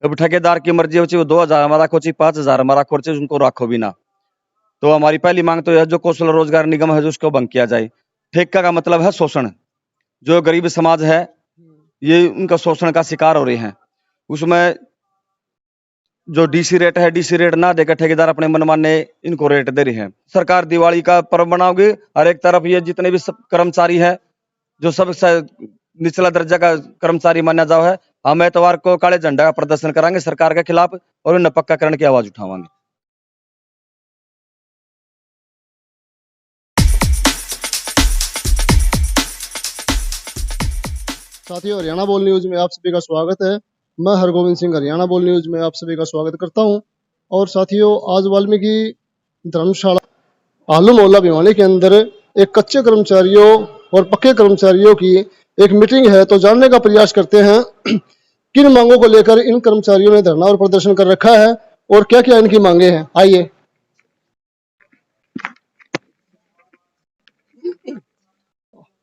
अब ठेकेदार की मर्जी हो चाहे वो 2000 में राखो चाहे 5000 में राखो चाहे उनको राखो भी ना। तो हमारी पहली मांग तो यह जो कौशल रोजगार निगम है जो उसको भंग किया जाए। ठेका का मतलब है शोषण। जो गरीब समाज है ये उनका शोषण का शिकार हो रहे हैं। उसमें जो डीसी रेट है, डीसी रेट ना देकर ठेकेदार अपने मनमाने इनको रेट दे रहे हैं। सरकार दिवाली का पर्व बनाओगी और एक तरफ ये जितने भी सब कर्मचारी है जो सब निचला दर्जा का कर्मचारी माना जाओ है, हम एतवार को काले झंडा का प्रदर्शन करेंगे सरकार के खिलाफ और उन्हें पक्काकरण की आवाज उठावांगे। साथियों, हरियाणा बोल न्यूज में आप सभी का स्वागत है। मैं हरगोविंद सिंह हरियाणा बोल न्यूज में आप सभी का स्वागत करता हूं। और साथियों, आज वाल्मीकि धर्मशाला आलू मोहल्ला भिवानी के अंदर एक कच्चे कर्मचारियों और पक्के कर्मचारियों की एक मीटिंग है। तो जानने का प्रयास करते हैं किन मांगों को लेकर इन कर्मचारियों ने धरना और प्रदर्शन कर रखा है और क्या क्या इनकी मांगे हैं। आइए।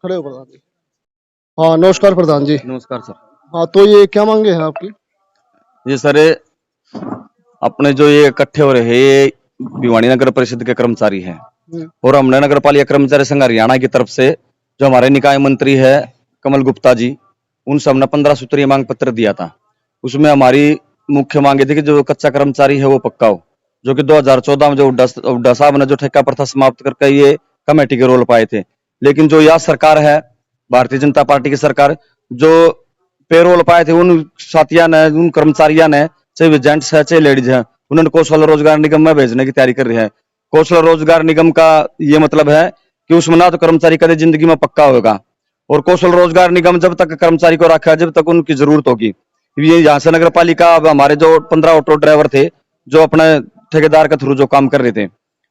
खड़े हो प्रधान जी। हाँ, नमस्कार प्रधान जी। नमस्कार सर। हाँ, तो ये क्या मांगे हैं आपकी? ये सर अपने जो ये इकट्ठे हो रहे हैं ये भिवानी नगर परिषद के कर्मचारी हैं और हमने नगर पालिका कर्मचारी संघ हरियाणा की तरफ से जो हमारे निकाय मंत्री है कमल गुप्ता जी, उनसे हमने 15 सूत्रीय मांग पत्र दिया था। उसमें हमारी मुख्य मांग थी कि जो कच्चा कर्मचारी है वो पक्का हो, जो कि 2014 में जो हुड्डा साहब ने जो ठेका प्रथा समाप्त करके ये कमेटी के रोल पाए थे। लेकिन जो यह सरकार है भारतीय जनता पार्टी की सरकार, जो पेरोल पाए थे उन साथियों ने, उन कर्मचारियों ने, चाहे वे जेंट्स है चाहे लेडीज है, उन्होंने कौशल रोजगार निगम में भेजने की तैयारी कर रही है। कौशल रोजगार निगम का ये मतलब है कि उसमें ना तो कर्मचारी कभी जिंदगी में पक्का होगा और कौशल रोजगार निगम जब तक कर्मचारी को रखा है जब तक उनकी जरूरत होगी। ये यहाँ से नगर पालिका हमारे जो 15 ऑटो ड्राइवर थे जो अपने ठेकेदार के थ्रू जो काम कर रहे थे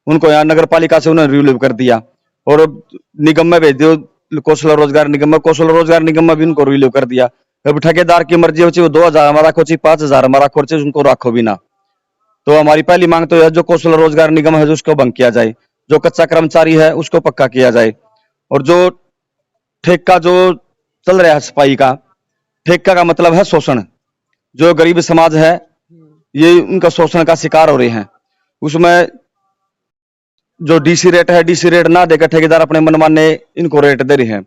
उनको यहाँ नगर पालिका से उन्होंने रिलीव कर दिया और निगम में भेज दिया, कौशल रोजगार निगम में। कौशल रोजगार निगम में भी उनको रिलीव कर दिया। अब ठेकेदार की मर्जी हो चाहे वो 2000 में राखो चाहे 5000 में राखो चाहे उनको राखो भी ना। तो हमारी पहली मांग तो यह जो कौशल रोजगार निगम है जो उसको भंग किया जाए, जो कच्चा कर्मचारी है उसको पक्का किया जाए और जो ठेका जो चल रहा है सफाई का, ठेका का मतलब है शोषण। जो गरीब समाज है ये उनका शोषण का शिकार हो रहे हैं। उसमें जो डीसी रेट है, डीसी रेट ना देकर ठेकेदार अपने मनमाने इनको रेट दे रहे हैं।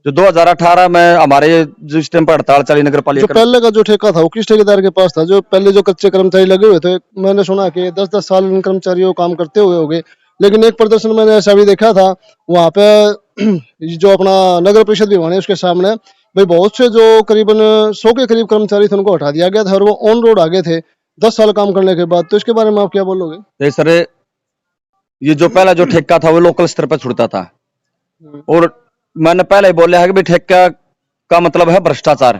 जो 2018 में हमारे जिस टाइम पर हड़ताल चली नगर जो पालिका, पहले का जो ठेका था वो किस ठेकेदार के पास था? जो पहले जो कच्चे कर्मचारी लगे हुए थे, मैंने सुना कि 10-10 साल इन कर्मचारियों को काम करते हुए हो गए। लेकिन एक प्रदर्शन मैंने ऐसा भी देखा था वहां पे जो अपना नगर परिषद भिवानी उसके सामने भाई बहुत से जो करीबन 100 के करीब कर्मचारी थे उनको हटा दिया गया था और वो ऑन रोड आगे थे 10 साल काम करने के बाद। तो इसके बारे में आप क्या बोलोगे? सर ये जो पहला जो ठेका था वो लोकल स्तर पर छुड़ता था और मैंने पहले ही बोला है कि भाई ठेका का मतलब है भ्रष्टाचार।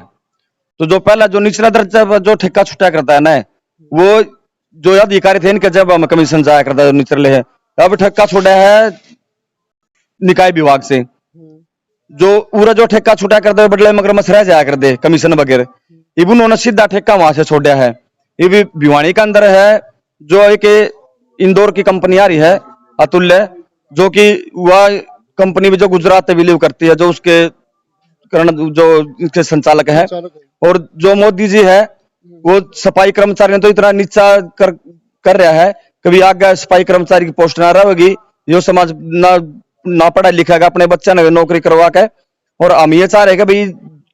तो जो पहला जो निचला दर्जा पर जो ठेका छुटा करता है ना, वो जो अधिकारी थे इनके जब हम कमीशन जाया करता है निचले है, अब ठेका छुटा है निकाय विभाग से। जो पूरा जो ठेका छुटा कर दे बदले मगरमच्छ रह जाया कर दे कमीशन वगैरह, इब उन्होंने सीधा ठेका वहां से छोड़ा है। ये भी भिवानी के अंदर है जो एक इंदौर की कंपनी आ रही है अतुल्य, जो कि वह कंपनी भी जो गुजरात से बिलीव करती है, जो उसके करण जो इसके संचालक है। और जो मोदी जी है वो सफाई कर्मचारियों तो इतना नीचा कर रहा है, कभी आगे सफाई कर्मचारी की पोस्ट ना रहेगी, जो समाज ना पढ़ा लिखेगा अपने बच्चा ने नौकरी करवा के। और हम ये चाह रहे हैं कि भाई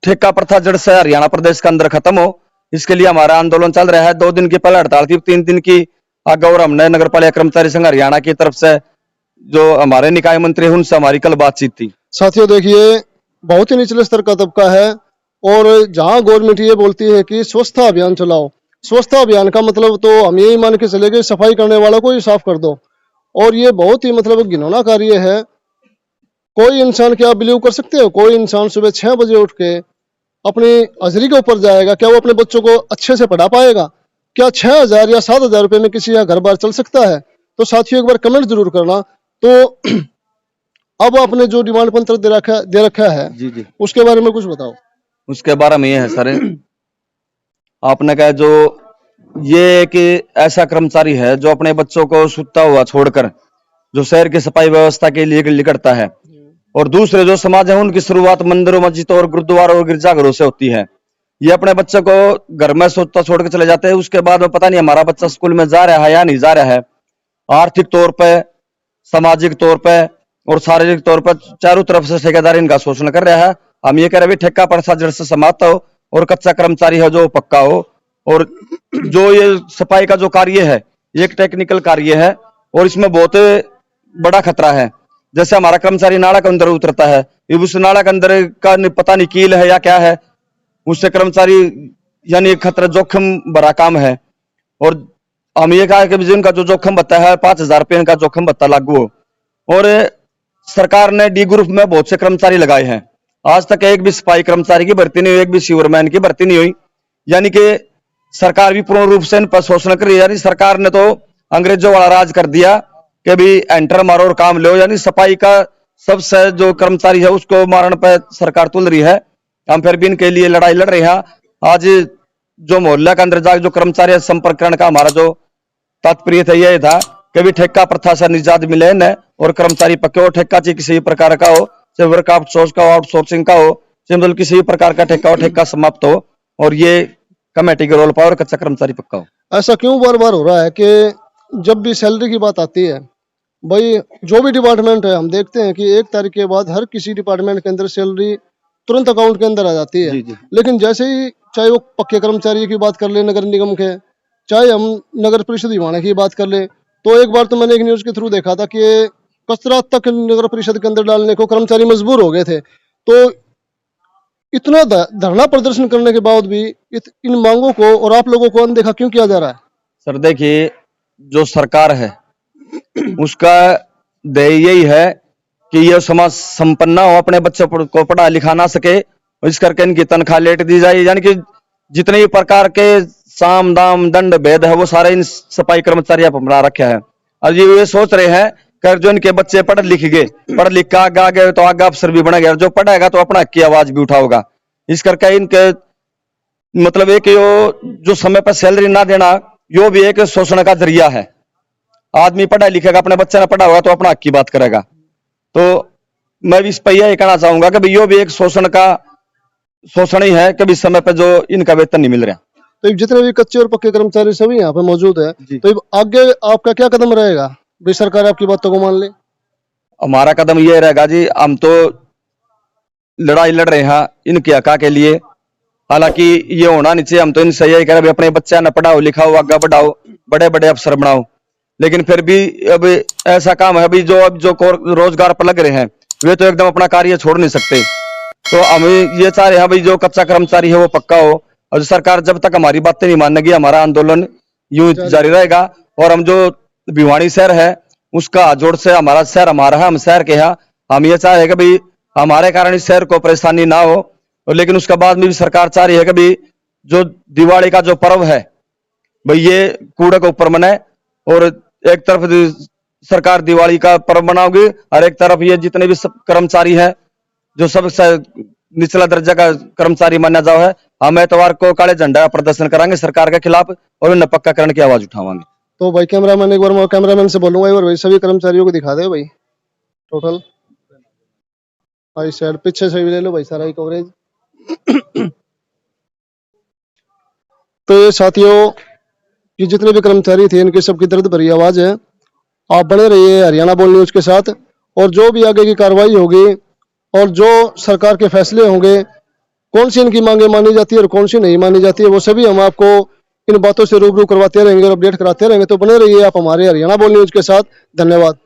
ठेका प्रथा जड़ से हरियाणा प्रदेश के अंदर खत्म हो। इसके लिए हमारा आंदोलन चल रहा है। 2 दिन की पहले हड़ताल थी, 3 दिन की आगे और हमने नगर पालिका कर्मचारी संघ हरियाणा की तरफ से जो हमारे निकाय मंत्री उनसे हमारी कल बातचीत थी। साथियों देखिए, बहुत ही निचले स्तर का तबका है और जहां गवर्नमेंट ये बोलती है कि स्वच्छता अभियान चलाओ, स्वच्छता अभियान का मतलब तो हम यही मान के चले गए सफाई करने वालों को ही साफ कर दो। और ये बहुत ही मतलब घिनौना कार्य है। कोई इंसान, क्या आप बिलीव कर सकते हो, कोई इंसान सुबह 6 बजे उठ के अपनी हाजिरी के ऊपर जाएगा, क्या वो अपने बच्चों को अच्छे से पढ़ा पाएगा? क्या 6000 या 7000 रुपए में किसी का घर बार चल सकता है? तो साथियों एक बार कमेंट जरूर करना। तो अब आपने जो डिमांड पत्र दे रखा है जी जी, उसके बारे में कुछ बताओ। उसके बारे में ये है सर, आपने कहा जो ये कि ऐसा कर्मचारी है जो अपने बच्चों को सुता हुआ छोड़कर जो शहर की सफाई व्यवस्था के लिए निकलता है, और दूसरे जो समाज है उनकी शुरुआत मंदिरों, मस्जिदों और गुरुद्वारों और गिरजाघरों से होती है। ये अपने बच्चे को घर में सोचता छोड़ के चले जाते हैं, उसके बाद में पता नहीं हमारा बच्चा स्कूल में जा रहा है या नहीं जा रहा है। आर्थिक तौर पे, सामाजिक तौर पे और शारीरिक तौर पर चारों तरफ से ठेकेदार इनका शोषण कर रहा है। हम ये कह रहे हैं ठेका प्रथा जड़ से समाप्त हो और कच्चा कर्मचारी है जो पक्का हो। और जो ये सफाई का जो कार्य है ये एक टेक्निकल कार्य है और इसमें बहुत बड़ा खतरा है। जैसे हमारा कर्मचारी नाला के अंदर उतरता है, उस नाला के अंदर का पता नहीं कील है या क्या है, उससे कर्मचारी यानी खतरा जोखिम भरा काम है। और हम ये कहा कि जिनका जो जोखिम भत्ता है 5,000 रुपये का जोखिम भत्ता लागू हो। और सरकार ने डी ग्रुप में बहुत से कर्मचारी लगाए हैं, आज तक एक भी सफाई कर्मचारी की भर्ती नहीं हुई, एक भी सीवरमैन की भर्ती नहीं हुई। यानी कि सरकार भी पूर्ण रूप से इन पर शोषण कर रही है। यानी सरकार ने तो अंग्रेजों वाला राज कर दिया कि भी एंटर मारो और काम लो। यानी सफाई का सबसे जो कर्मचारी है उसको मारने पर सरकार तुल रही है। हम फिर भी इनके लिए लड़ाई लड़ रहे हैं। आज जो मोहल्ला के अंदर जाकर जो कर्मचारी संपर्क करने का हमारा जो तात्पर्य था यह था कि भी ठेका प्रथा से निजात मिले न और कर्मचारी पक्के हो। ठेका चाहिए किसी भी प्रकार का हो, चाहे वर्क आउटसोर्स का हो, आउटसोर्सिंग का हो, चाहे मतलब किसी भी प्रकार का ठेका हो, ठेका समाप्त हो और ये कमेटी के रोल पाओ और कच्चा कर्मचारी पक्का हो। ऐसा क्यों बार बार हो रहा है कि जब भी सैलरी की बात आती है, भाई जो भी डिपार्टमेंट है हम देखते हैं कि 1 तारीख के बाद हर किसी डिपार्टमेंट के अंदर सैलरी तुरंत अकाउंट के अंदर आ जाती है। जी। लेकिन जैसे ही चाहे वो पक्के कर्मचारी की बात कर ले नगर निगम के, चाहे हम नगर परिषद भिवानी की बात कर ले, तो एक बार तो मैंने एक न्यूज के थ्रू देखा था कि कचरा तक नगर परिषद के अंदर डालने को कर्मचारी मजबूर हो गए थे। तो इतना धरना प्रदर्शन करने के बाद भी इन मांगों को और आप लोगों को अनदेखा क्यों किया जा रहा है? सर देखिए, जो सरकार है उसका ध्येय यही है कि ये समाज संपन्न हो, अपने बच्चों को पढ़ा लिखा ना सके, इस करके इनकी तनख्वाह लेट दी जाए। यानी कि जितने भी प्रकार के साम दाम दंड भेद है वो सारे इन सफाई कर्मचारियों पर बना रखा है। और ये सोच रहे हैं कि जो इनके बच्चे पढ़ लिख गए, पढ़ लिख के आगे आगे तो आगे अफसर भी बना गया, जो पढ़ेगा तो अपना की आवाज भी उठाओगा। इस करके इनके मतलब एक जो समय पर सैलरी ना देना यो भी एक शोषण का जरिया है। आदमी पढ़ा लिखेगा, अपने बच्चे ने पढ़ा होगा तो अपना हक की बात करेगा। तो मैं भी इस पर यह कहना चाहूंगा कि यो भी एक शोषण ही है कि समय पर जो इनका वेतन नहीं मिल रहा। तो जितने भी कच्चे और पक्के कर्मचारी सभी यहाँ पे मौजूद है, तो आगे आपका क्या कदम रहेगा? भाई सरकार आपकी बातों को मान ले। हमारा कदम ये रहेगा जी, हम तो लड़ाई लड़ रहे हैं इनके हक के लिए। हालांकि ये होना नहीं चाहिए, हम तो इनसे यही कह रहे हैं अपने बच्चा न पढ़ाओ लिखाओ, आगे बढ़ाओ, बड़े बड़े अफसर बनाओ। लेकिन फिर भी अब ऐसा काम है अभी जो रोजगार पर लग रहे हैं वे तो एकदम अपना कार्य छोड़ नहीं सकते। तो हम ये चाह रहे हैं भाई जो कच्चा कर्मचारी है वो पक्का हो। और सरकार जब तक हमारी बातें नहीं मानेगी हमारा आंदोलन यूं जारी रहेगा। और हम जो भिवानी शहर है उसका जोड़ से हमारा शहर हमारा है, हम शहर के हैं। हम ये चाह रहे हैं कि भाई हमारे कारण इस शहर को परेशानी ना हो। और लेकिन उसके बाद में भी सरकार चाह रही है कि भाई जो दिवाली का जो पर्व है भाई ये कूड़े के ऊपर मनाए। और एक तरफ सरकार दिवाली का पर्व मनाओगी और एक तरफ ये जितने भी कर्मचारी है जो सबसे निचला दर्जा का कर्मचारी माना जाओ है, हम एतवार को काले झंडा प्रदर्शन कराएंगे सरकार के खिलाफ और उन्हें पक्काकरण की आवाज उठावाएंगे। तो भाई कैमरामैन एक बार मैं कैमरामैन से बोलूंगा एक बार भाई सभी कर्मचारियों को दिखा दे भाई टोटल भाई साइड पीछे से भी ले लो भाई सारा ही कवरेज। तो ये साथियों ये जितने भी कर्मचारी थे इनकी सबकी दर्द भरी आवाज है। आप बने रहिए हरियाणा बोल न्यूज के साथ और जो भी आगे की कार्रवाई होगी और जो सरकार के फैसले होंगे, कौन सी इनकी मांगे मानी जाती है और कौन सी नहीं मानी जाती है, वो सभी हम आपको इन बातों से रूबरू करवाते रहेंगे और अपडेट कराते रहेंगे। तो बने रहिए आप हमारे हरियाणा बोल न्यूज के साथ। धन्यवाद।